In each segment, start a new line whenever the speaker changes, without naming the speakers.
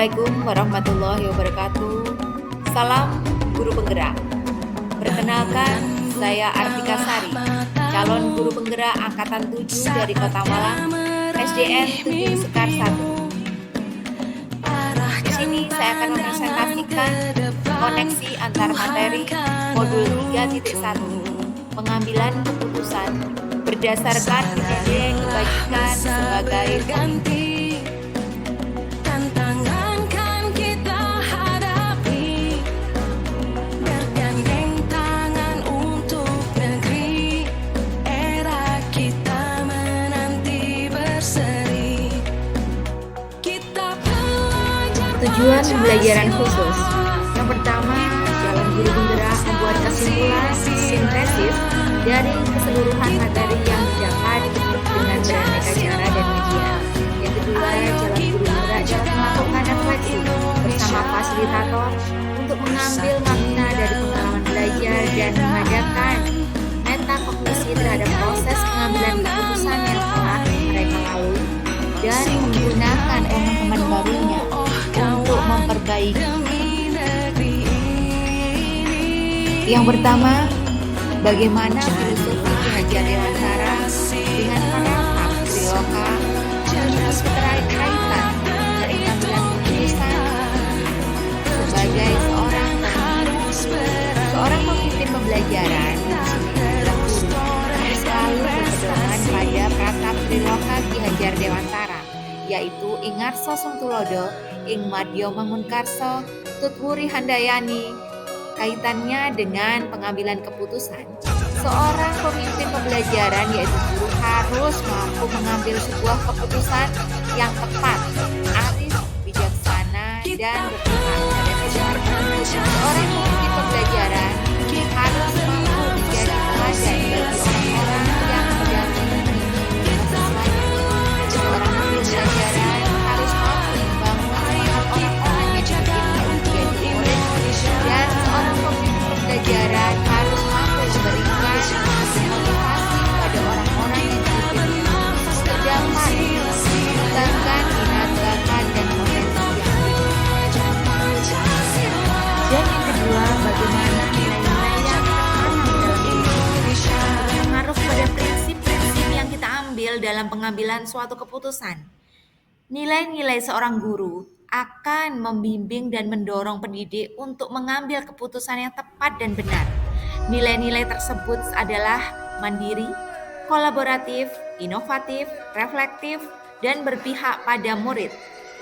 Assalamualaikum warahmatullahi wabarakatuh. Salam guru penggerak. Perkenalkan, saya Artika Sari, calon guru penggerak angkatan 7 dari Kota Malang, SDN 7 Sekar 1. Di sini saya akan mempresentasikan koneksi antar materi modul 3.1, pengambilan keputusan berdasarkan ide dibagikan sebagai ganti. Tujuan pembelajaran khusus. Yang pertama, calon guru penggerak membuat kesimpulan sintesis dari keseluruhan materi yang didapat dengan beraneka cara dan media. Yang kedua, calon guru penggerak dapat melakukan refleksi bersama fasilitator untuk mengambil makna dari pengalaman belajar dan mengadakan metakognisi terhadap proses pengambilan keputusan yang telah mereka lalui dan menggunakan teman-teman barunya untuk memperbaiki. Yang pertama, bagaimana filosofi Ki Hajar Dewantara dengan paragraf Triloka memiliki keterkaitan dari pengambilan keputusan sebagai seorang pemimpin pembelajaran selalu berpedoman pada paragraf Triloka Ki Hajar Dewantara, yaitu Ingarso Sung Tulodo, ing madya mangunkarso, tutwuri handayani. Kaitannya dengan pengambilan keputusan, seorang pemimpin pembelajaran yaitu guru harus mampu mengambil sebuah keputusan yang tepat, arif, bijaksana, dan berpihak pada tujuan. Seorang pemimpin pembelajaran harus mampu menjadi teladan bagi orang-orang yang sedang mengikuti sesuatu. Seorang pemimpin pembelajaran harus mampu membangun semangat orang-orang yang dididik menjadi murid, dan seorang pemimpin pembelajaran harus mampu memberikan motivasi pada orang-orang yang dididik untuk dapat mengembangkan minat bakat dan potensi yang dimiliki. Dan yang kedua, bagaimana nilai-nilai yang tertanam dalam diri berpengaruh pada prinsip-prinsip yang kita ambil dalam pengambilan suatu keputusan. Nilai-nilai seorang guru akan membimbing dan mendorong pendidik untuk mengambil keputusan yang tepat dan benar. Nilai-nilai tersebut adalah mandiri, kolaboratif, inovatif, reflektif, dan berpihak pada murid.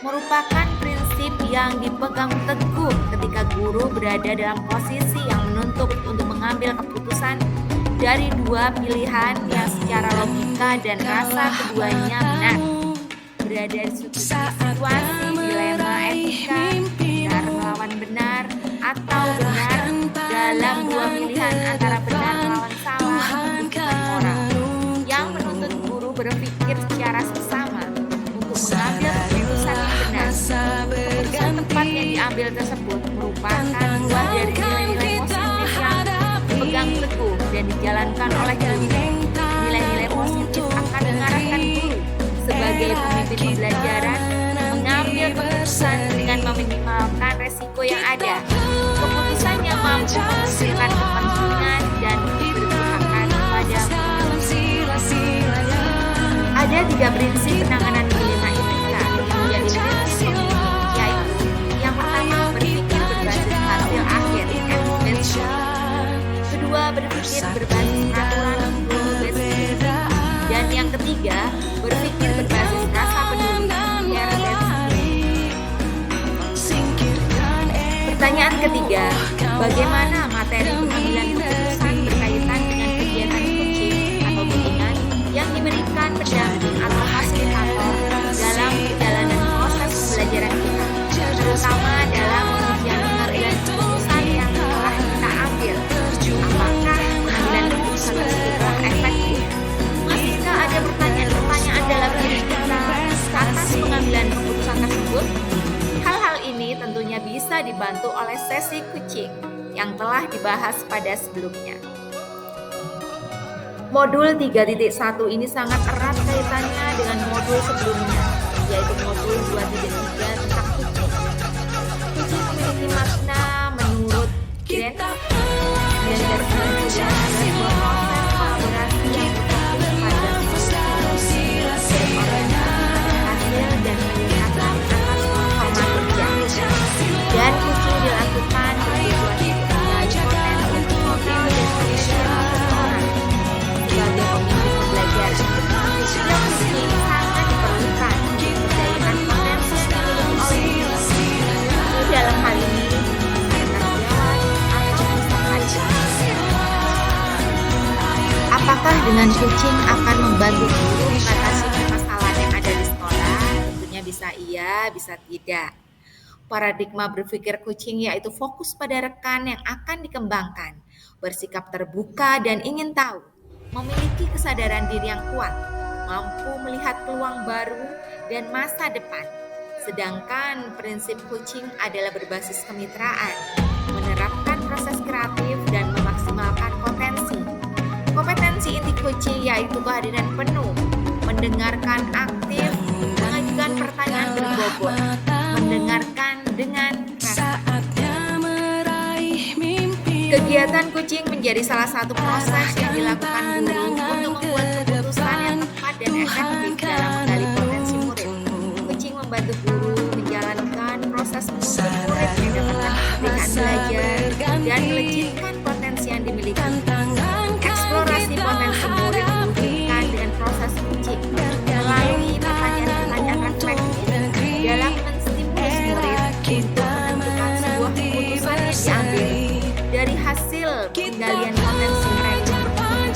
Merupakan prinsip yang dipegang teguh ketika guru berada dalam posisi yang menuntut untuk mengambil keputusan dari dua pilihan yang secara logika dan rasa keduanya benar. Berada di situasi dilema etika, benar melawan benar, atau benar dalam dua pilihan antara benar melawan salah, bukan moral, yang menuntut guru berpikir secara seksama untuk mengambil keputusan yang benar. Keputusan tepat yang diambil tersebut merupakan buah dari nilai-nilai positif yang dipegang teguh dan dijalankan oleh guru. Nilai-nilai positif akan mengarahkan guru sebagai pemimpin pembelajaran mengambil keputusan dengan meminimalkan resiko yang ada. Keputusan yang mampu menghasilkan kepentingan dan keberpihakan pada ada 3 prinsip penanganan dilema etika yang menjadi prinsip pemimpin, yaitu yang pertama, berpikir berbasis hasil akhir evidence. Kedua, berpikir berbasis aturan basic. Dan yang ketiga, berpikir berbasis rasa peduli. Pertanyaan ketiga, bagaimana materi pengambilan keputusan berkaitan dengan kegiatan coaching atau bimbingan yang diberikan pendamping atau fasilitator dalam perjalanan proses pembelajaran kita, terutama dalam pengujian pengambilan keputusan yang telah kita ambil. Apakah pengambilan keputusan tersebut telah efektif? Masihkah ada pertanyaan-pertanyaan dalam diri kita atas pengambilan keputusan tersebut? Hal-hal ini tentunya bisa dibantu oleh sesi coaching yang telah dibahas pada sebelumnya. Modul 3.1 ini sangat erat kaitannya dengan modul sebelumnya, yaitu modul 2.3 tentang coaching. Grant 1999 adalah sebuah proses kolaborasi yang berfokus pada solusi berorientasi hasil dan peningkatan atas performa kerja. Dan kucing dilakukan bertujuan untuk menggali potensi mobil dan kinerja seseorang sebagai pemimpin pembelajaran. Skill kucing sangat diperlukan untuk memberdayakan potensi yang dimiliki oleh guru dalam hal ini apakah dengan kucing akan membantu guru mengatasi permasalahan yang ada di sekolah? Tentunya bisa iya, bisa tidak. Paradigma berpikir kucing yaitu fokus pada rekan yang akan dikembangkan, bersikap terbuka dan ingin tahu, memiliki kesadaran diri yang kuat, mampu melihat peluang baru dan masa depan. Sedangkan prinsip kucing adalah berbasis kemitraan, menerapkan proses kreatif dan memaksimalkan potensi. Kompetensi inti kucing yaitu kehadiran penuh, mendengarkan aktif, mengajukan pertanyaan berbobot, mendengarkan dengan rasa. Kegiatan kucing menjadi salah satu proses yang dilakukan guru untuk membuat keputusan yang tepat dan efektif dalam menggali potensi murid. Kucing membantu guru menjalankan proses menuntut murid mendapatkan kemerdekaan belajar dan melejitkan potensi yang dimiliki. Eksplorasi potensi murid diwujudkan dengan proses kucing melalui pertanyaan-pertanyaan reflektif dalam menstimulus murid untuk menentukan sebuah keputusan yang diambil dari hasil penggalian potensi mereka.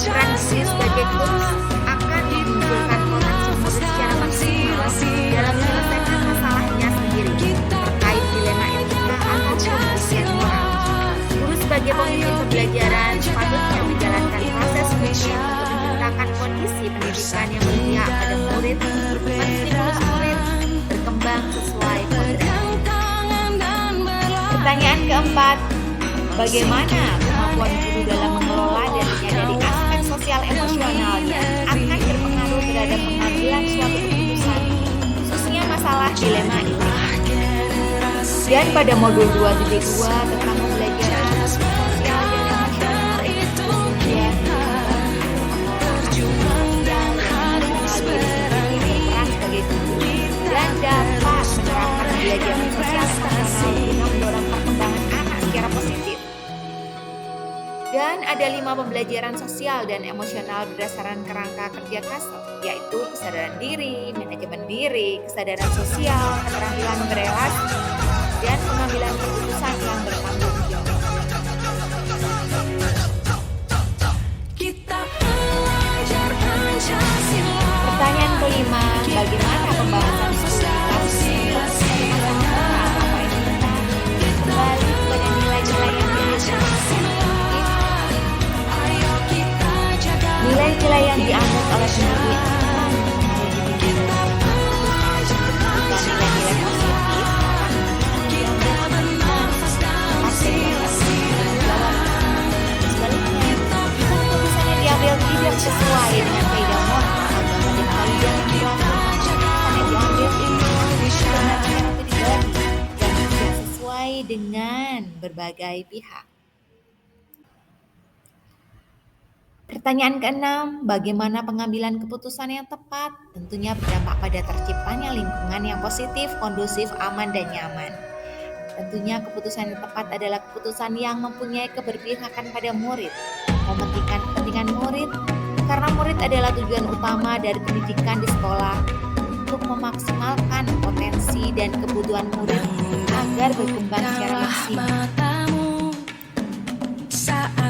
Praksi sebagai coach akan menunjukkan potensi murid secara maksimal dalam menyelesaikan masalahnya sendiri terkait dilema etika atau pembuktian moral. Guru sebagai pemimpin pembelajaran sepatutnya menjalankan proses coaching untuk menciptakan kondisi pendidikan yang berpihak pada murid, menstimulus murid berkembang sesuai kodrat. Pertanyaan keempat, bagaimana kemampuan guru dalam mengelola dirinya dari aspek sosial emosional yang akan berpengaruh terhadap pengambilan suatu keputusan, khususnya masalah dilema etika. Dan pada modul 2.2 tentang pembelajaran sosial dan emosional itu berperan sebagai guru dan dapat menerapkan pembelajaran sosial emosional guna mendorong perkembangan anak secara positif. Dan ada 5 pembelajaran sosial dan emosional berdasarkan kerangka kerja Kastel, yaitu kesadaran diri, manajemen diri, kesadaran sosial, keterampilan berelasi, dan pengambilan keputusan yang bertanggung jawab. Pertanyaan kelima, bagaimana pembahasan studi kembali kepada nilai-nilai yang nilai-nilai yang dianut oleh pendidik nilai-nilai positif sebaliknya keputusan yang diambil tidak sesuai dengan kaidah moral agama dan kaidah yang berlaku keputusan yang diambil dan tidak sesuai dengan berbagai pihak. Pertanyaan keenam, bagaimana pengambilan keputusan yang tepat? Tentunya berdampak pada terciptanya lingkungan yang positif, kondusif, aman, dan nyaman. Tentunya keputusan yang tepat adalah keputusan yang mempunyai keberpihakan pada murid, mementingkan kepentingan murid, karena murid adalah tujuan utama dari pendidikan di sekolah untuk memaksimalkan potensi dan kebutuhan murid agar berkembang secara maksimal.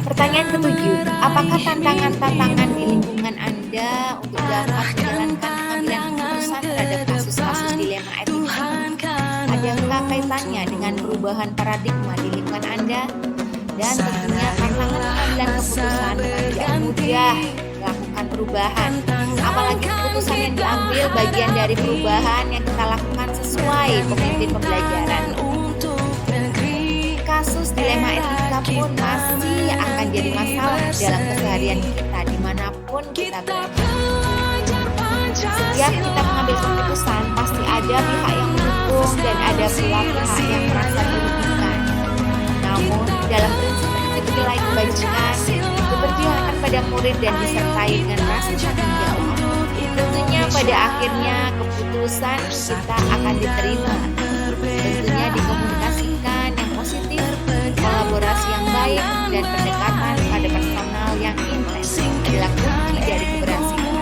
Pertanyaan ketujuh, apakah tantangan-tantangan di lingkungan Anda untuk dapat menjalankan pengambilan keputusan terhadap kasus-kasus dilema etika? Adakah kaitannya dengan perubahan paradigma di lingkungan Anda? Dan tentunya tantangan pengambilan keputusan tidak mudah melakukan perubahan. Apalagi keputusan yang diambil bagian dari perubahan yang kita lakukan sesuai pemimpin pembelajaran. Kasus dilema etika pun masih akan jadi masalah dalam keseharian kita dimanapun kita berada. Setiap kita mengambil keputusan pasti ada pihak yang mendukung dan ada pula pihak yang merasa dirugikan. Namun dalam prinsip kepada murid dan disertai dengan rasa tanggung jawab, tentunya pada akhirnya keputusan kita akan diterima. Tentunya dikomunikasikan yang positif, kolaborasi yang baik, dan pendekatan pada personal yang intens adalah kunci dari keberhasilan.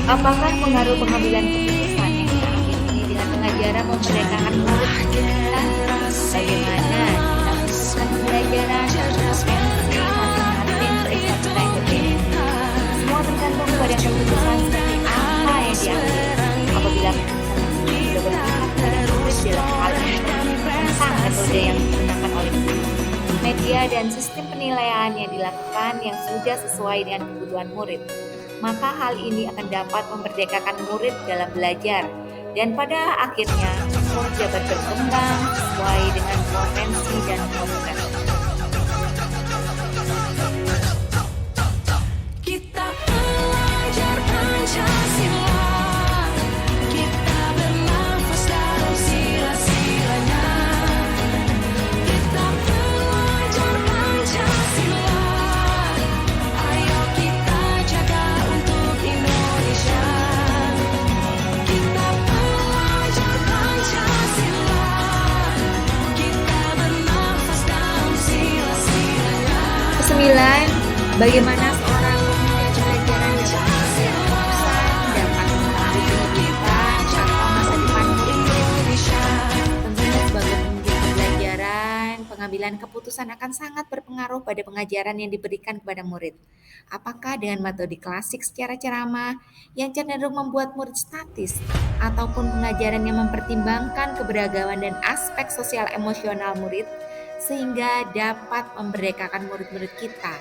Apakah pengaruh pengambilan keputusan yang terakhir ini dengan pengajaran memerdekakan murid kita? Bagaimana kita menyusun pembelajaran dan preferensi masing-masing periksa yang berbeda? Semua tergantung pada keputusan seperti apa yang diambil. Apabila keputusan tersebut sudah berpihak pada murid dalam hal ini tentang metode yang digunakan oleh guru, media dan sistem penilaian yang dilakukan yang sudah sesuai dengan kebutuhan murid, maka hal ini akan dapat memerdekakan murid dalam belajar dan pada akhirnya murid dapat berkembang sesuai dengan potensi dan kompetensi.
Kita belajar Pancasila, kita bernafas dalam sila-silanya. Kita belajar Pancasila, ayo kita jaga untuk Indonesia. Kita belajar Pancasila, kita bernafas dalam sila-silanya.
Kesembilan, bagaimana seorang pemimpin pelajaran dapat mengambil keputusan dapat mempengaruhi kehidupan atau masa depan murid. Tentunya sebagai pemimpin pembelajaran, pengambilan keputusan akan sangat berpengaruh pada pengajaran yang diberikan kepada murid. Apakah dengan metode klasik secara ceramah yang cenderung membuat murid statis, ataupun pengajaran yang mempertimbangkan keberagaman dan aspek sosial emosional murid, sehingga dapat memerdekakan murid-murid kita